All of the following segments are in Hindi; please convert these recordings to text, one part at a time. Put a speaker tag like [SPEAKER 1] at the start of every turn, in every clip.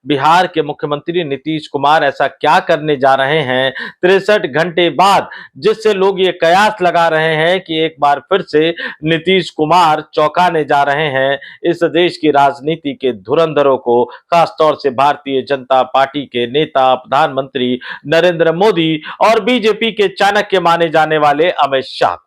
[SPEAKER 1] बिहार के मुख्यमंत्री नीतीश कुमार ऐसा क्या करने जा रहे हैं 63 घंटे बाद, जिससे लोग ये कयास लगा रहे हैं कि एक बार फिर से नीतीश कुमार चौंकाने जा रहे हैं इस देश की राजनीति के धुरंधरों को, खासतौर से भारतीय जनता पार्टी के नेता प्रधानमंत्री नरेंद्र मोदी और बीजेपी के चाणक्य माने जाने वाले अमित शाह को।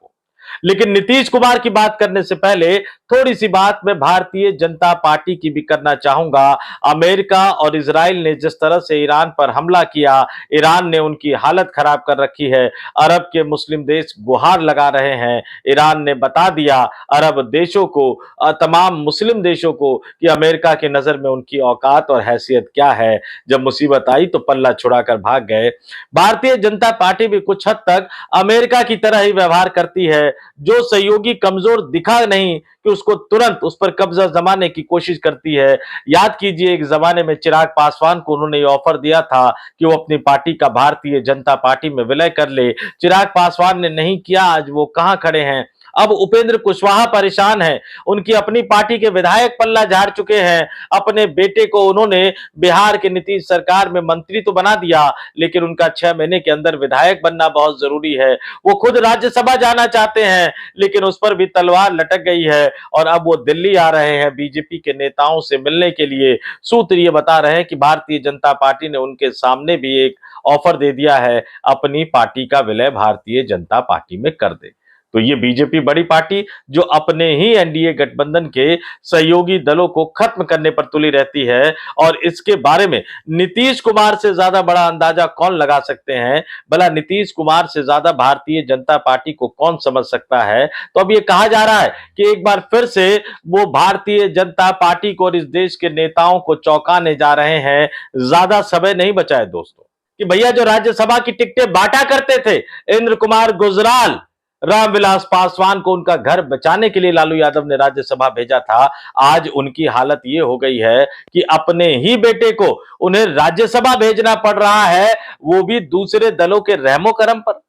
[SPEAKER 1] लेकिन नीतीश कुमार की बात करने से पहले थोड़ी सी बात मैं भारतीय जनता पार्टी की भी करना चाहूंगा। अमेरिका और इजराइल ने जिस तरह से ईरान पर हमला किया, ईरान ने उनकी हालत खराब कर रखी है। अरब के मुस्लिम देश गुहार लगा रहे हैं। ईरान ने बता दिया अरब देशों को, तमाम मुस्लिम देशों को, कि अमेरिका की नजर में उनकी औकात और हैसियत क्या है। जब मुसीबत आई तो पल्ला छुड़ाकर भाग गए। भारतीय जनता पार्टी भी कुछ हद तक अमेरिका की तरह ही व्यवहार करती है। जो सहयोगी कमजोर दिखा नहीं कि उसको तुरंत उस पर कब्जा जमाने की कोशिश करती है। याद कीजिए, एक जमाने में चिराग पासवान को उन्होंने ये ऑफर दिया था कि वो अपनी पार्टी का भारतीय जनता पार्टी में विलय कर ले। चिराग पासवान ने नहीं किया। आज वो कहां खड़े हैं? अब उपेंद्र कुशवाहा परेशान है। उनकी अपनी पार्टी के विधायक पल्ला झाड़ चुके हैं। अपने बेटे को उन्होंने बिहार के नीतीश सरकार में मंत्री तो बना दिया, लेकिन उनका 6 महीने के अंदर विधायक बनना बहुत जरूरी है। वो खुद राज्यसभा जाना चाहते हैं, लेकिन उस पर भी तलवार लटक गई है और अब वो दिल्ली आ रहे हैं बीजेपी के नेताओं से मिलने के लिए। सूत्र ये बता रहे हैं कि भारतीय जनता पार्टी ने उनके सामने भी एक ऑफर दे दिया है, अपनी पार्टी का विलय भारतीय जनता पार्टी में कर दे। तो ये बीजेपी बड़ी पार्टी, जो अपने ही एनडीए गठबंधन के सहयोगी दलों को खत्म करने पर तुली रहती है, और इसके बारे में नीतीश कुमार से ज्यादा बड़ा अंदाजा कौन लगा सकते हैं? भला नीतीश कुमार से ज्यादा भारतीय जनता पार्टी को कौन समझ सकता है? तो अब ये कहा जा रहा है कि एक बार फिर से वो भारतीय जनता पार्टी को और इस देश के नेताओं को चौंकाने जा रहे हैं। ज्यादा समय नहीं बचा है दोस्तों, कि भैया जो राज्यसभा की टिकटें बांटा करते थे, इंद्र कुमार गुजराल, रामविलास पासवान को उनका घर बचाने के लिए लालू यादव ने राज्यसभा भेजा था। आज उनकी हालत ये हो गई है कि अपने ही बेटे को उन्हें राज्यसभा भेजना पड़ रहा है, वो भी दूसरे दलों के रहमो करम पर,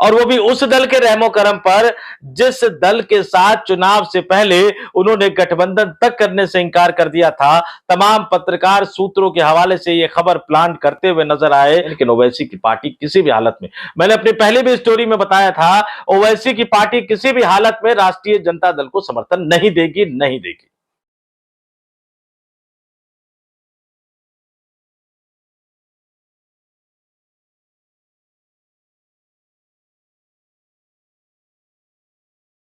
[SPEAKER 1] और वो भी उस दल के रहमो करम पर जिस दल के साथ चुनाव से पहले उन्होंने गठबंधन तक करने से इंकार कर दिया था। तमाम पत्रकार सूत्रों के हवाले से ये खबर प्लांट करते हुए नजर आए। लेकिन ओवैसी की पार्टी किसी भी हालत में, मैंने अपनी पहले भी स्टोरी में बताया था, ओवैसी की पार्टी किसी भी हालत में राष्ट्रीय जनता दल को समर्थन नहीं देगी, नहीं देगी।